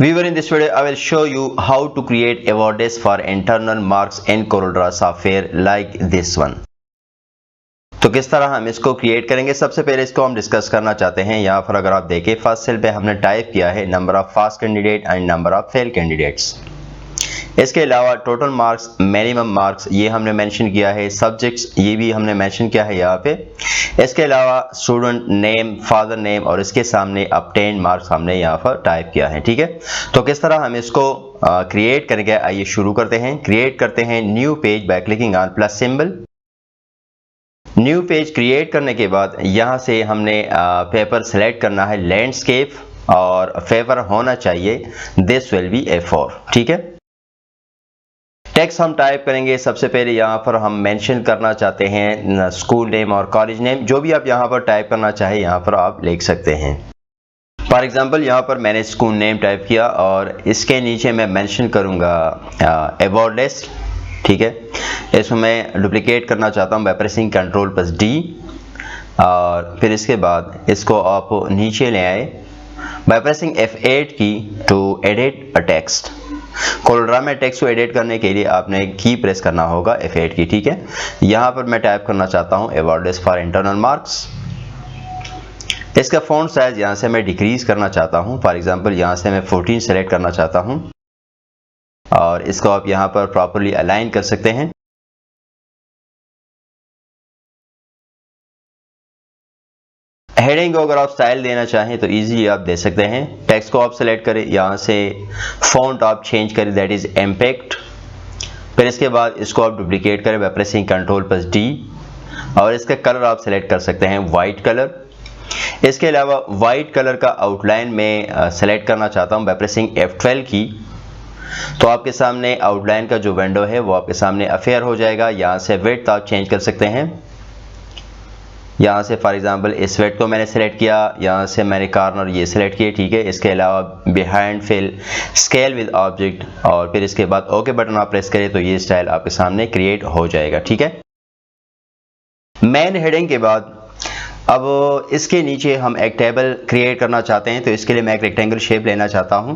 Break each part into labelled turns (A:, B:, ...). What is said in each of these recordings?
A: Viewer, in this video I will show you how to create awards for internal marks in CorelDRAW software like this one। तो किस तरह हम इसको create करेंगे, सबसे पहले इसको हम डिस्कस करना चाहते हैं। यहाँ पर अगर आप देखें फर्स्ट सेल पे हमने टाइप किया है number of pass candidate and number of fail candidates. इसके अलावा टोटल मार्क्स, मिनिमम मार्क्स ये हमने मेंशन किया है, सब्जेक्ट्स ये भी हमने मेंशन किया है यहाँ पे। इसके अलावा स्टूडेंट नेम, फादर नेम और इसके सामने ऑब्टेन मार्क्स हमने यहाँ पर टाइप किया है। ठीक है, तो किस तरह हम इसको क्रिएट करेंगे, आइए शुरू करते हैं। क्रिएट करते हैं new page by clicking on plus symbol. New page create करने के बाद यहाँ से हमने पेपर सेलेक्ट करना है लैंडस्केप और फेवर होना चाहिए दिस विल बी A4। ठीक है, टेक्स्ट हम टाइप करेंगे। सबसे पहले यहाँ पर हम मेंशन करना चाहते हैं स्कूल नेम और कॉलेज नेम, जो भी आप यहाँ पर टाइप करना चाहे यहाँ पर आप लिख सकते हैं। फॉर एग्जांपल यहाँ पर मैंने स्कूल नेम टाइप किया और इसके नीचे मैं मेंशन करूँगा अवार्ड लिस्ट। ठीक है, इसको मैं डुप्लीकेट करना चाहता हूँ बाय प्रेसिंग Ctrl+D और फिर इसके बाद इसको आप नीचे ले आए bye pressing F8 key to edit a text. CorelDRAW में टेक्स्ट को एडिट करने के लिए आपने की प्रेस करना होगा F8 की। ठीक है, यहाँ पर मैं टाइप करना चाहता हूँ award list for internal marks. इसका फॉन्ट साइज यहाँ से मैं डिक्रीज करना चाहता हूँ। फॉर एग्जांपल यहाँ से मैं 14 सेलेक्ट करना चाहता हूँ और इसको आप यहाँ पर प्रॉपर्ली अलाइन कर सकते हैं। हेडिंग को अगर आप स्टाइल देना चाहें तो इजीली आप दे सकते हैं। टेक्स्ट को आप सेलेक्ट करें, यहाँ से फॉन्ट आप चेंज करें दैट इज इम्पैक्ट। फिर इसके बाद इसको आप डुप्लीकेट करें बाय प्रेसिंग Ctrl+D और इसका कलर आप सेलेक्ट कर सकते हैं वाइट कलर। इसके अलावा वाइट कलर का आउटलाइन में सेलेक्ट करना चाहता हूँ बाय प्रेसिंग F12 की। तो आपके सामने आउटलाइन का जो विंडो है वो आपके सामने अफेयर हो जाएगा। यहाँ से विड्थ आप चेंज कर सकते हैं। यहाँ से फॉर एग्जांपल इस विड्थ को मैंने सेलेक्ट किया, यहाँ से मैंने कॉर्नर ये सेलेक्ट किए। ठीक है, इसके अलावा behind fill, scale with object और फिर इसके बाद ओके बटन आप प्रेस करें तो ये स्टाइल आपके सामने क्रिएट हो जाएगा। ठीक है, मेन हेडिंग के बाद अब इसके नीचे हम एक टेबल क्रिएट करना चाहते हैं। तो इसके लिए मैं एक रेक्टेंगल शेप लेना चाहता हूँ।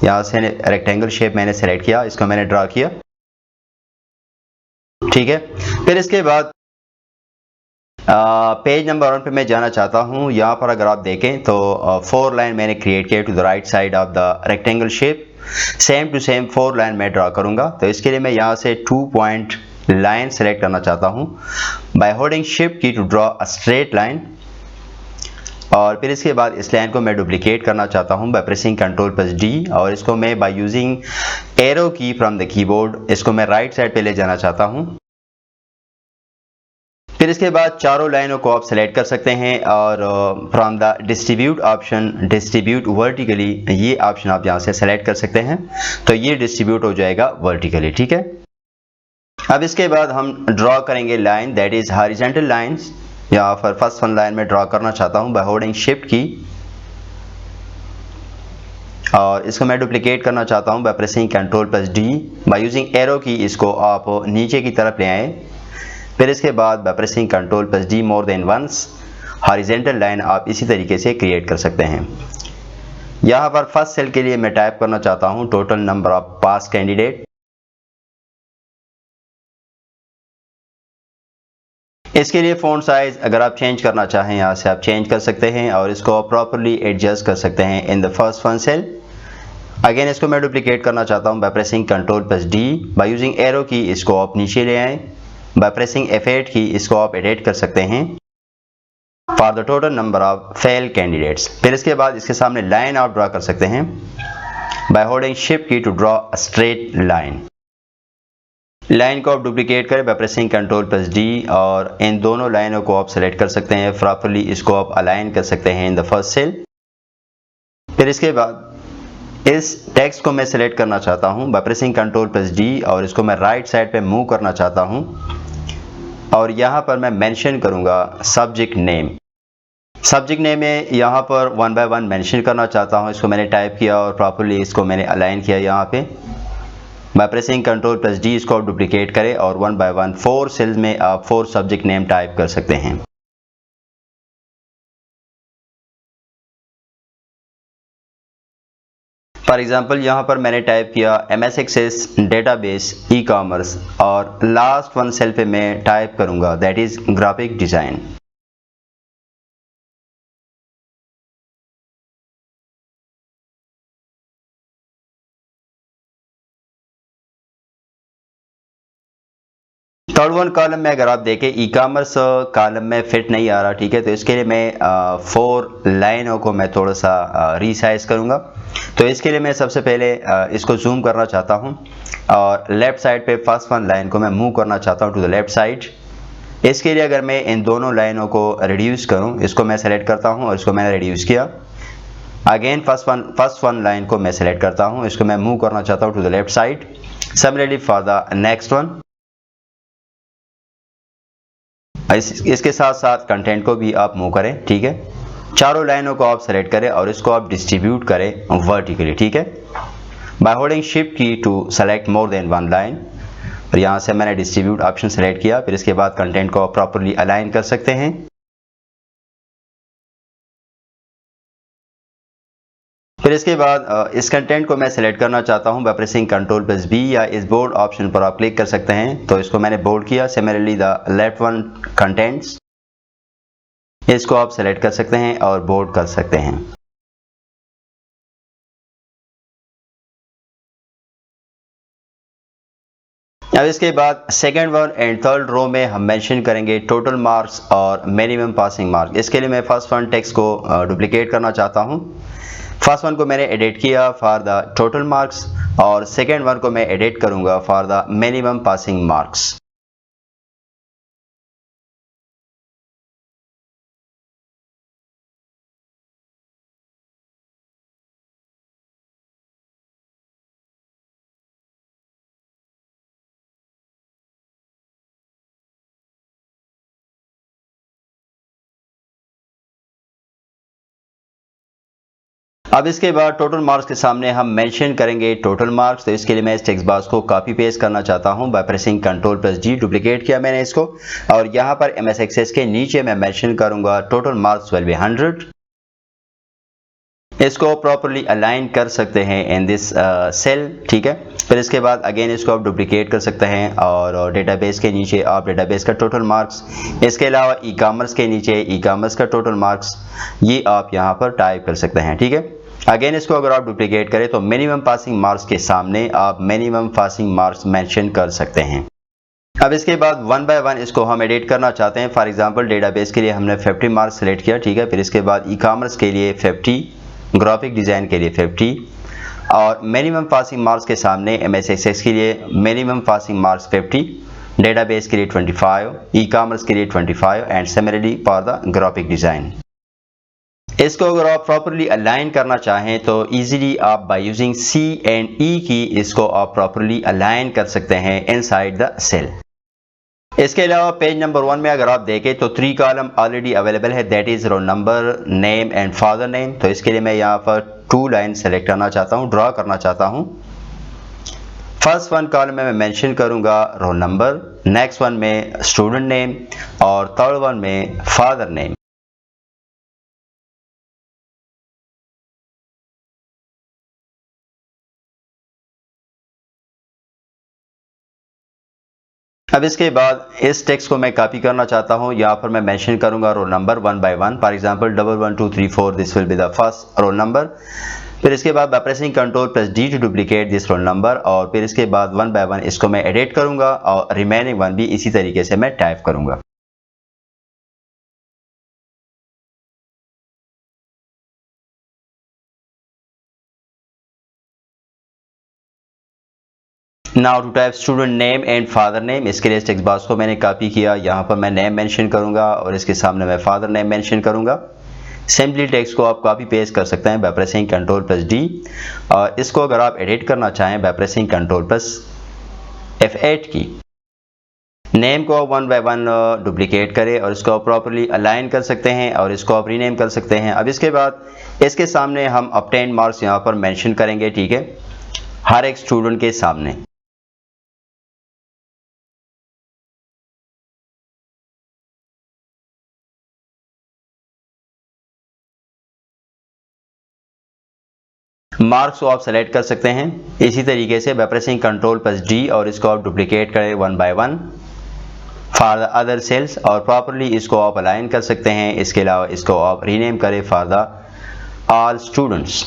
A: यहाँ से रेक्टेंगल शेप मैंने सेलेक्ट किया, इसको मैंने ड्रा किया। ठीक है, फिर इसके बाद पेज नंबर 1 पे मैं जाना चाहता हूँ। यहाँ पर अगर आप देखें तो 4 लाइन मैंने क्रिएट किया to the right side of the rectangle shape. Same to same 4 line मैं ड्रा करूँगा। तो इसके लिए मैं यहाँ से 2 पॉइंट लाइन सेलेक्ट करना चाहता हूँ by holding shift key to draw a straight line और फिर इसके बाद इस लाइन को मैं डुप्लीकेट करना चाहता हूँ बाय प्रेसिंग Ctrl+D और इसको मैं बाय यूजिंग एरो की फ्रॉम द कीबोर्ड इसको मैं राइट साइड पे ले जाना चाहता हूँ। फिर इसके बाद चारों लाइनों को आप सेलेक्ट कर सकते हैं और from the distribute option, distribute vertically ये ऑप्शन आप यहाँ से सेलेक्ट कर सकते हैं तो ये डिस्ट्रीब्यूट हो जाएगा वर्टिकली। ठीक है, अब इसके बाद हम ड्रॉ करेंगे line that is horizontal lines. यहाँ पर फर्स्ट 1 लाइन में ड्रॉ करना चाहता हूँ बाय होल्डिंग शिफ्ट की और इसको मैं डुप्लीकेट करना चाहता हूँ by pressing Ctrl+D by using arrow key इसको आप नीचे की तरफ ले आए। फिर इसके बाद by pressing Ctrl+D more than once horizontal line आप इसी तरीके से क्रिएट कर सकते हैं। यहाँ पर फर्स्ट सेल के लिए मैं टाइप करना चाहता हूँ total number of pass candidate. इसके लिए फॉन्ट साइज अगर आप चेंज करना चाहें यहाँ से आप चेंज कर सकते हैं और इसको आप प्रॉपर्ली एडजस्ट कर सकते हैं in the first 1 cell. Again इसको मैं डुप्लीकेट करना चाहता हूँ by pressing Ctrl+D by using arrow key इसको आप नीचे ले आएँ। बाय प्रेसिंग F8 की इसको आप एडिट कर सकते हैं for the total number of fail candidates. फिर इसके बाद इसके सामने लाइन आप ड्रा कर सकते हैं by holding shift key to draw a straight line. Line को आप डुप्लीकेट करें बाय प्रेसिंग Ctrl+D और इन दोनों लाइनों को आप सेलेक्ट कर सकते हैं। प्रॉपर्ली इसको आप अलाइन कर सकते हैं इन द फर्स्ट सेल। फिर इसके बाद इस टेक्स्ट को मैं सेलेक्ट करना चाहता हूं बाय प्रेसिंग Ctrl+D और इसको मैं राइट साइड पे मूव करना चाहता हूं और यहाँ पर मैं मेंशन करूँगा सब्जेक्ट नेम। सब्जेक्ट नेम में यहाँ पर 1 बाय 1 मेंशन करना चाहता हूँ। इसको मैंने टाइप किया और प्रॉपर्ली इसको मैंने अलाइन किया यहाँ पे बाय प्रेसिंग Ctrl+D इसको आप डुप्लीकेट करें और 1 बाय 1 4 सेल्स में आप 4 सब्जेक्ट नेम टाइप कर सकते हैं। फॉर एग्जांपल यहाँ पर मैंने टाइप किया MS Access database e commerce और लास्ट वन सेल पे मैं टाइप करूँगा that is graphic design. Third one column में अगर आप देखें ई कॉमर्स कॉलम में फिट नहीं आ रहा, ठीक है, तो इसके लिए मैं 4 लाइनों को मैं थोड़ा सा रीसाइज करूँगा। तो इसके लिए मैं सबसे पहले इसको जूम करना चाहता हूँ और लेफ़्ट साइड पे फर्स्ट वन लाइन को मैं मूव करना चाहता हूँ टू द लेफ़्ट साइड। इसके लिए अगर मैं इन दोनों लाइनों को रिड्यूस करूँ, इसको मैं सेलेक्ट करता हूँ और इसको मैंने रिड्यूस किया। अगेन फर्स्ट वन लाइन को मैं सेलेक्ट करता हूँ, इसको मैं मूव करना चाहता हूँ to the left side. Similarly for the next one. इसके साथ साथ कंटेंट को भी आप मूव करें, ठीक है। चारों लाइनों को आप सेलेक्ट करें और इसको आप डिस्ट्रीब्यूट करें वर्टिकली, ठीक है, by holding shift key to select more than one line. और यहाँ से मैंने डिस्ट्रीब्यूट ऑप्शन सेलेक्ट किया। फिर इसके बाद कंटेंट को आप प्रॉपरली अलाइन कर सकते हैं। फिर इसके बाद इस कंटेंट को मैं सेलेक्ट करना चाहता हूँ बाय प्रेसिंग Ctrl+B या इस बोल्ड ऑप्शन पर आप क्लिक कर सकते हैं। तो इसको मैंने बोल्ड किया। Similarly the left one contents, इसको आप सेलेक्ट कर सकते हैं और बोल्ड कर सकते हैं। अब इसके बाद second one and third row में हम मेंशन करेंगे टोटल मार्क्स और मिनिमम पासिंग मार्क। इसके लिए मैं फर्स्ट वन टेक्स्ट को डुप्लीकेट करना चाहता हूँ। फर्स्ट वन को मैंने एडिट किया फॉर द टोटल मार्क्स और सेकेंड वन को मैं एडिट करूँगा for the minimum passing marks. अब इसके बाद टोटल मार्क्स के सामने हम मेंशन करेंगे टोटल मार्क्स। तो इसके लिए मैं इस टेक्स्ट बॉक्स को कॉपी पेस्ट करना चाहता हूं बाय प्रेसिंग Ctrl+G। डुप्लीकेट किया मैंने इसको और यहां पर MS Access के नीचे मैं मेंशन करूंगा टोटल मार्क्स विल बी 100। इसको प्रॉपरली अलाइन कर सकते हैं इन दिस सेल, ठीक है। फिर इसके बाद अगेन इसको आप डुप्लीकेट कर सकते हैं और डेटाबेस के नीचे आप डेटाबेस का टोटल मार्क्स, इसके अलावा ई कॉमर्स के नीचे ई कॉमर्स का टोटल मार्क्स ये आप यहाँ पर टाइप कर सकते हैं, ठीक है। अगेन इसको अगर आप डुप्लीकेट करें तो मिनिमम पासिंग मार्क्स के सामने आप मिनिमम पासिंग मार्क्स मेंशन कर सकते हैं। अब इसके बाद वन बाय वन इसको हम एडिट करना चाहते हैं। फॉर एग्जांपल डेटाबेस के लिए हमने 50 मार्क्स सेलेक्ट किया, ठीक है। फिर इसके बाद ई कॉमर्स के लिए 50, ग्राफिक डिज़ाइन के लिए 50 और मिनिमम पासिंग मार्क्स के सामने MS Access के लिए मिनिमम पासिंग मार्क्स 50, डेटाबेस के लिए 25, ई कॉमर्स के लिए 25 and similarly for the graphic design. इसको अगर आप प्रॉपरली अलाइन करना चाहें तो इजीली आप by using C and E की इसको आप प्रॉपरली अलाइन कर सकते हैं इनसाइड द सेल। इसके अलावा पेज नंबर 1 में अगर आप देखें तो 3 कॉलम ऑलरेडी अवेलेबल है, that is roll number, name and father name. तो इसके लिए मैं यहाँ पर 2 लाइन सेलेक्ट करना चाहता हूँ, ड्रॉ करना चाहता हूँ। फर्स्ट वन कॉलम में मैं मेंशन करूँगा रोल नंबर, नेक्स्ट वन में स्टूडेंट नेम और थर्ड वन में फादर नेम। अब इसके बाद इस टेक्स्ट को मैं कॉपी करना चाहता हूँ। यहाँ पर मैं मेंशन करूँगा roll number one by one. For example 111234 this will be the first roll number. फिर इसके बाद by pressing Ctrl+D to duplicate this roll number और फिर इसके बाद वन बाय वन इसको मैं एडिट करूँगा और रिमेनिंग वन भी इसी तरीके से मैं टाइप करूँगा। Now to type student name and father name, इसके लिए इस टेक्स्ट बॉक्स को मैंने कॉपी किया। यहाँ पर मैं नेम मेंशन करूँगा और इसके सामने मैं फादर नेम मेंशन करूँगा। सिंपली टेक्स्ट को आप कॉपी पेस्ट कर सकते हैं बाय प्रेसिंग Ctrl+D और इसको अगर आप एडिट करना चाहें बाय प्रेसिंग Ctrl+F8 की। नेम को आप वन बाय वन डुप्लीकेट करें और इसको आप प्रॉपरली अलाइन कर सकते हैं और इसको आप रीनेम कर सकते हैं। अब इसके बाद इसके सामने हम ऑब्टेन्ड मार्क्स यहाँ पर मेंशन करेंगे, ठीक है, हर एक स्टूडेंट के सामने। मार्क्स को आप सेलेक्ट कर सकते हैं इसी तरीके से बाय प्रेसिंग Ctrl+D और इसको आप डुप्लीकेट करें 1 by 1 for the other sales और प्रॉपरली इसको आप अलाइन कर सकते हैं। इसके अलावा इसको आप रीनेम करें फॉर द ऑल स्टूडेंट्स।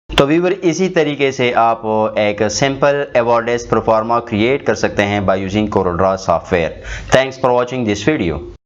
A: तो व्यूअर इसी तरीके से आप एक सिंपल अवॉर्डेस प्रोफार्मा क्रिएट कर सकते हैं by using CorelDRAW software. Thanks for watching this video.